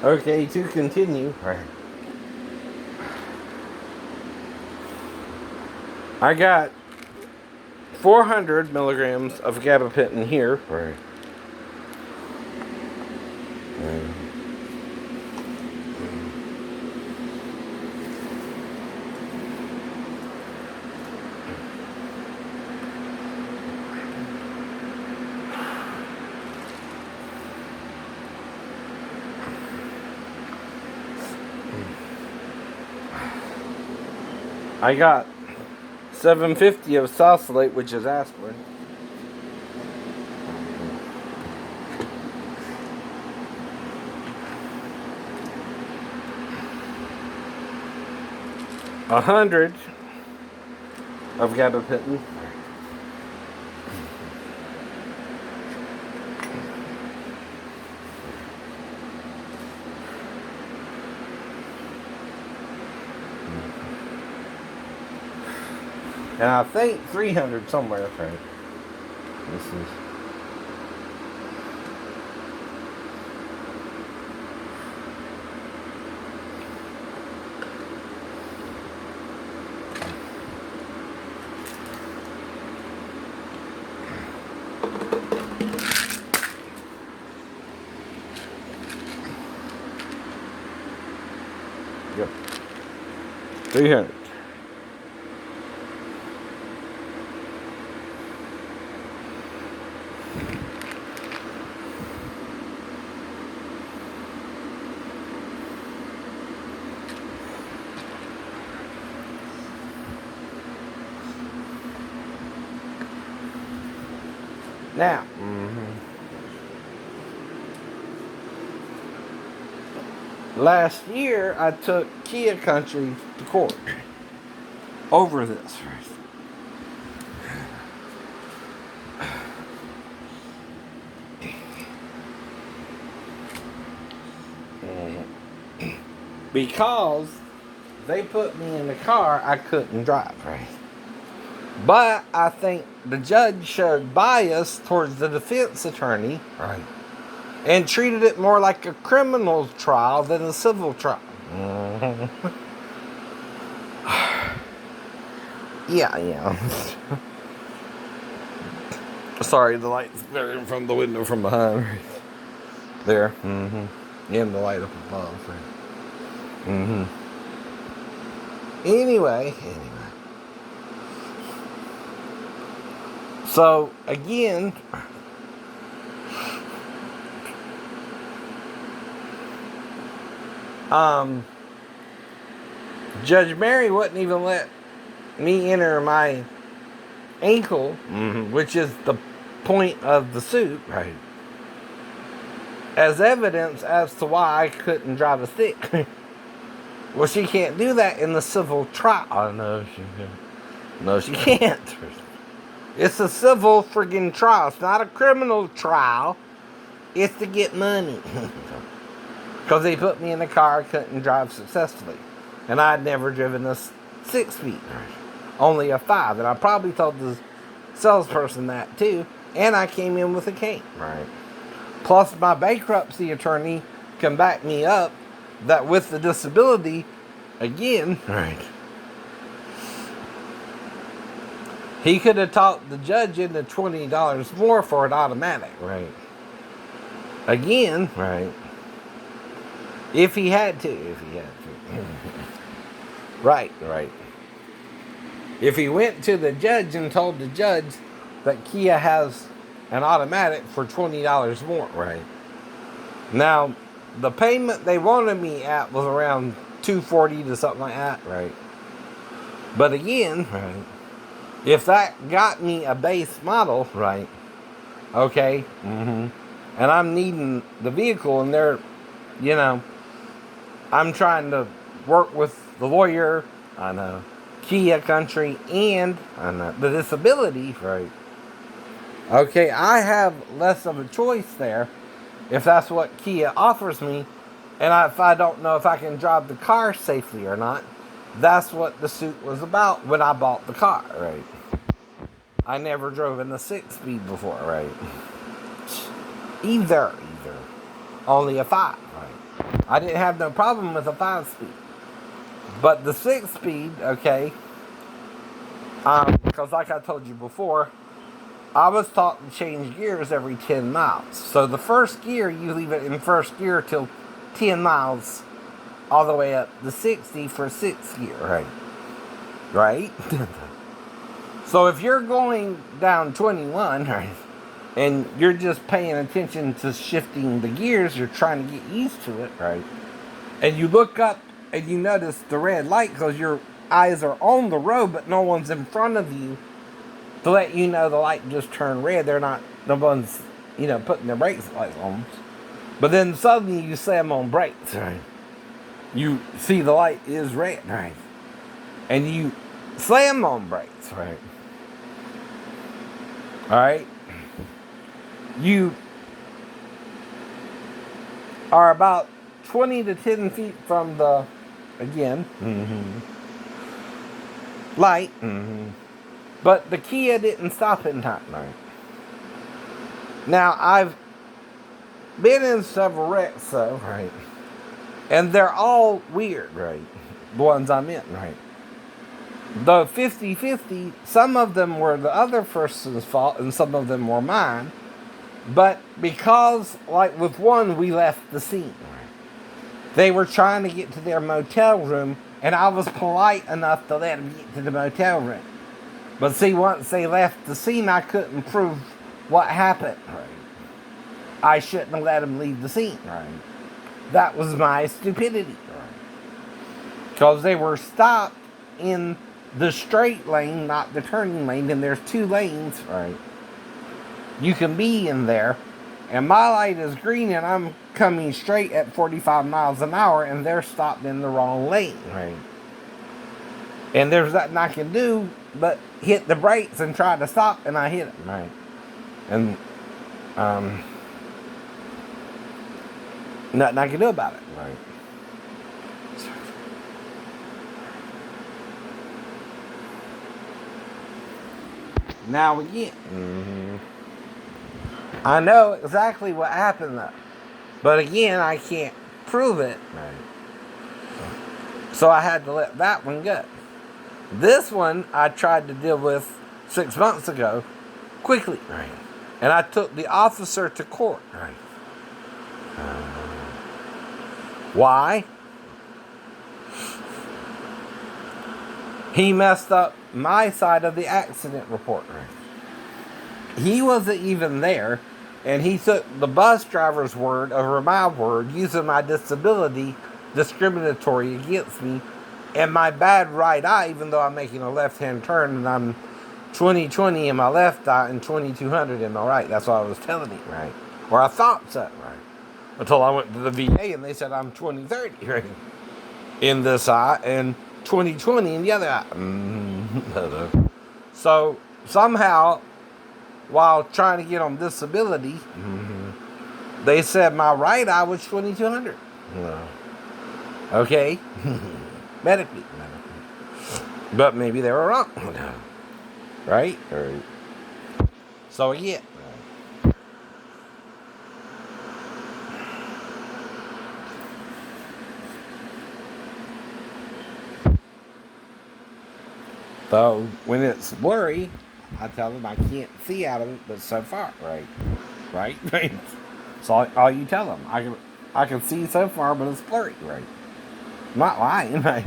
Okay, to continue. Right. I got 400 milligrams of gabapentin here. Right. I got 750 of Salsalate, which is aspirin. A 100 of gabapentin. And I think 300 somewhere. Right. This is. Yep. 300. Now, last year I took Kia Country to court over this. Because they put me in a car I couldn't drive, right? But I think the judge showed bias towards the defense attorney, right, and treated it more like a criminal trial than a civil trial. Yeah. Sorry, the light's glaring from the window from behind. There. And the light up above. Anyway. So, again, Judge Mary wouldn't even let me enter my ankle, which is the point of the suit, right, as evidence as to why I couldn't drive a stick. Well, she can't do that in the civil trial. Oh, no, she can't. No, she can't. It's a civil friggin' trial. It's not a criminal trial. It's to get money. Because they put me in a car I couldn't drive successfully. And I'd never driven a 6-speed. Only a 5. And I probably told the salesperson that too. And I came in with a cane. Right. Plus my bankruptcy attorney can back me up that with the disability, again, right, he could have talked the judge into $20 more for an automatic, right? Again, right, if he had to. Right. If he went to the judge and told the judge that Kia has an automatic for $20 more, right? Now, the payment they wanted me at was around $240 to something like that, right? But again, right, if that got me a base model, right, okay, and I'm needing the vehicle, and they're, I'm trying to work with the lawyer, I know, Kia Country, and I know the disability, right? Okay, I have less of a choice there if that's what Kia offers me, and if I don't know if I can drive the car safely or not. That's what the suit was about when I bought the car, right? I never drove in a 6-speed before, right? Either. Only a 5, right? I didn't have no problem with a 5-speed. But the 6-speed, okay, because like I told you before, I was taught to change gears every 10 miles. So the first gear, you leave it in first gear till 10 miles, all the way up to 60 for 6th gear, right? Right? So if you're going down 21, right, and you're just paying attention to shifting the gears, you're trying to get used to it, right? And you look up and you notice the red light because your eyes are on the road, but no one's in front of you to let you know the light just turned red. They're not the ones, putting their brakes lights on. But then suddenly you slam on brakes, right? You see the light is red, right? And you slam on brakes, right? All right? You are about 20 to 10 feet from the, again, light. But the Kia didn't stop in time, right? Now, I've been in several wrecks, though, right? And they're all weird, right? The ones I'm in, right? The 50-50, some of them were the other person's fault, and some of them were mine. But because, like with one, we left the scene, right? They were trying to get to their motel room, and I was polite enough to let them get to the motel room. But see, once they left the scene, I couldn't prove what happened, right? I shouldn't have let them leave the scene, right? That was my stupidity, right? Because they were stopped in the straight lane, not the turning lane, and there's 2 lanes, right? You can be in there, and my light is green, and I'm coming straight at 45 miles an hour, and they're stopped in the wrong lane, right? And there's nothing I can do but hit the brakes and try to stop, and I hit them, right? And nothing I can do about it, right? Now again, I know exactly what happened though, but again, I can't prove it, right? So I had to let that one go. This one I tried to deal with 6 months ago, quickly, right? And I took the officer to court, right? Why? He messed up my side of the accident report, right? He wasn't even there, and he took the bus driver's word over my word, using my disability discriminatory against me, and my bad right eye, even though I'm making a left-hand turn and I'm 20/20 in my left eye and 2200 in my right. That's what I was telling him, right? Or I thought so, right? Until I went to the VA and they said I'm 20/30, right? In this eye and 20/20 in the other eye. So somehow, while trying to get on disability, they said my right eye was 2200. Okay? Medically. But maybe they were wrong. Right? So again. So when it's blurry, I tell them I can't see out of it, but so far, right? Right? So all you tell them. I can see so far, but it's blurry, right? I'm not lying, right?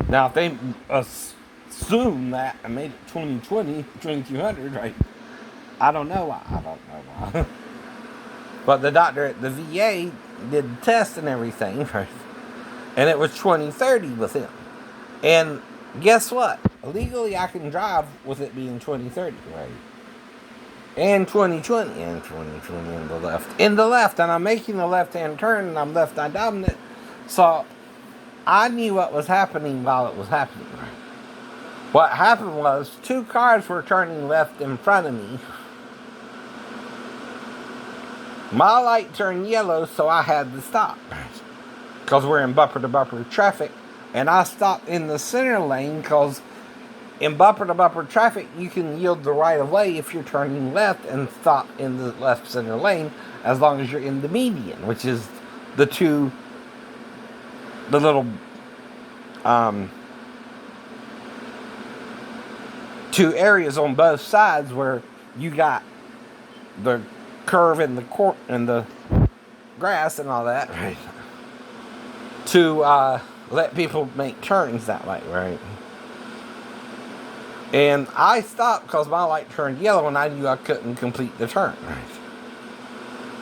Now, if they assume that I made it 20/20, 2200, right? I don't know why. But the doctor at the VA did the test and everything, right? And it was 20/30 with him. And guess what? Legally, I can drive with it being 20/30, right? And 20/20, and 20/20 in the left. In the left, and I'm making a left-hand turn, and I'm left-eye dominant. So I knew what was happening while it was happening. What happened was 2 cars were turning left in front of me. My light turned yellow, so I had to stop. Because we're in bumper-to-bumper traffic. And I stopped in the center lane because in bumper-to-bumper traffic, you can yield the right-of-way if you're turning left and stop in the left center lane as long as you're in the median, which is the 2 the little two areas on both sides where you got the curve in the court and the grass and all that, right? To let people make turns that way, right? And I stopped because my light turned yellow and I knew I couldn't complete the turn, right?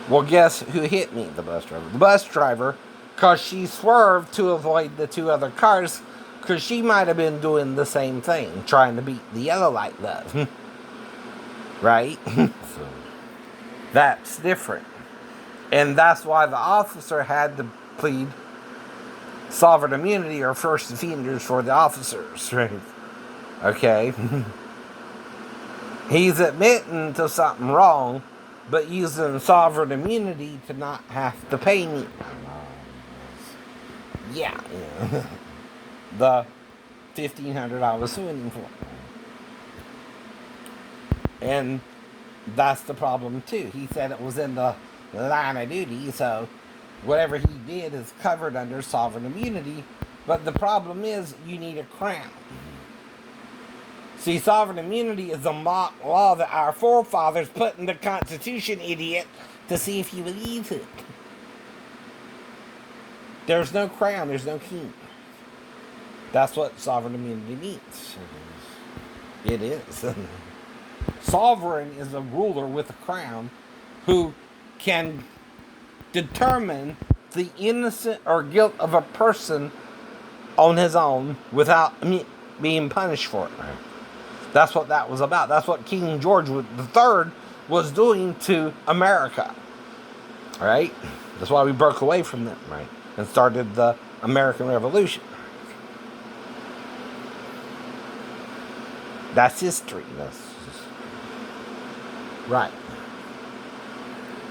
Well, guess who hit me? The bus driver. The bus driver, because she swerved to avoid the two other cars, because she might have been doing the same thing, trying to beat the yellow light love. Right? So, that's different. And that's why the officer had to plead sovereign immunity or first offenders for the officers, right? Okay? He's admitting to something wrong, but using sovereign immunity to not have to pay me. Yeah. The $1,500 I was suing him for. And that's the problem too. He said it was in the line of duty, so whatever he did is covered under sovereign immunity. But the problem is you need a crown. See, sovereign immunity is a mock law that our forefathers put in the Constitution, idiot, to see if you would use it. There's no crown, there's no king. That's what sovereign immunity means. It is. Sovereign is a ruler with a crown who can determine the innocence or guilt of a person on his own without being punished for it. That's what that was about. That's what King George III was doing to America. Right? That's why we broke away from them, right? And started the American Revolution. That's history. Right.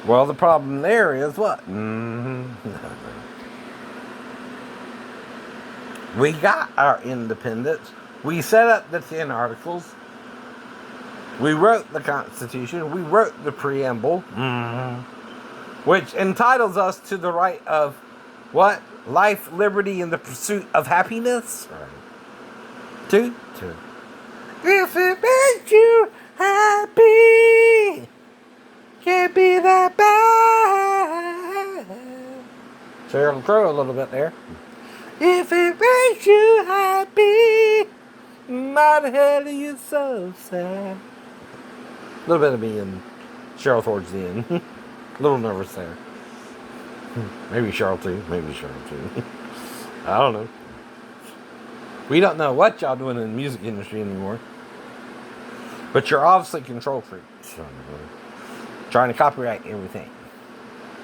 Well, the problem there is what? We got our independence. We set up the 10 articles. We wrote the Constitution. We wrote the preamble, which entitles us to the right of what? Life, liberty, and the pursuit of happiness. Two. If it makes you happy, can't be that bad. Sheryl Crow a little bit there. If it makes you happy, my hell are you so sad? A little bit of me and Cheryl towards the end. A little nervous there. Maybe Cheryl too. I don't know. We don't know what y'all doing in the music industry anymore. But you're obviously control freaks. Trying to copyright everything.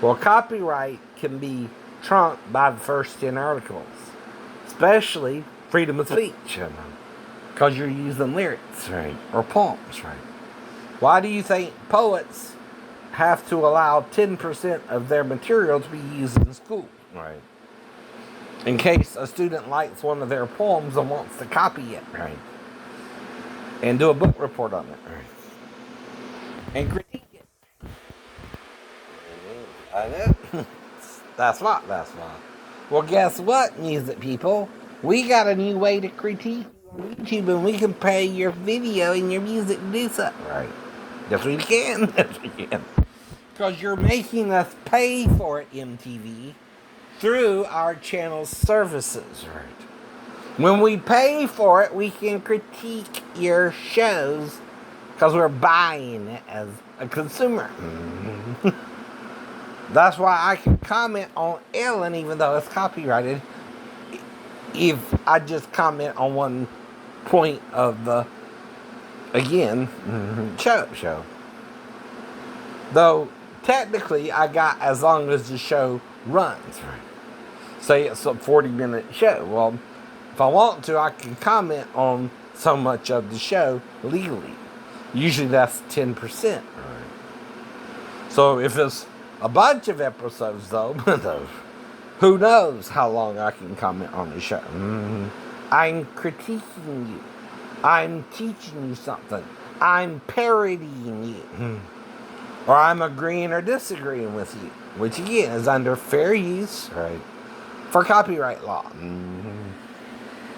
Well, copyright can be trumped by the first 10 articles. Especially freedom of speech. Because you're using lyrics, right? Or poems, right? Why do you think poets have to allow 10% of their material to be used in school? Right. In case a student likes one of their poems and wants to copy it, right? And do a book report on it, right? And critique it. I know. That's why. Well, guess what, music people? We got a new way to critique on YouTube, and we can pay your video and your music to do something, right? Yes, we can. Because you're making us pay for it, MTV, through our channel's services, right? When we pay for it, we can critique your shows because we're buying it as a consumer. That's why I can comment on Ellen even though it's copyrighted if I just comment on one point of the, again, show. Though, technically, I got as long as the show runs. Say it's a 40-minute show. Well, if I want to, I can comment on so much of the show legally. Usually that's 10%. So if it's a bunch of episodes, though, who knows how long I can comment on the show. I'm critiquing you. I'm teaching you something. I'm parodying you. Or I'm agreeing or disagreeing with you. Which, again, is under fair use, right? for copyright law.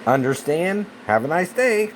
Understand? Have a nice day.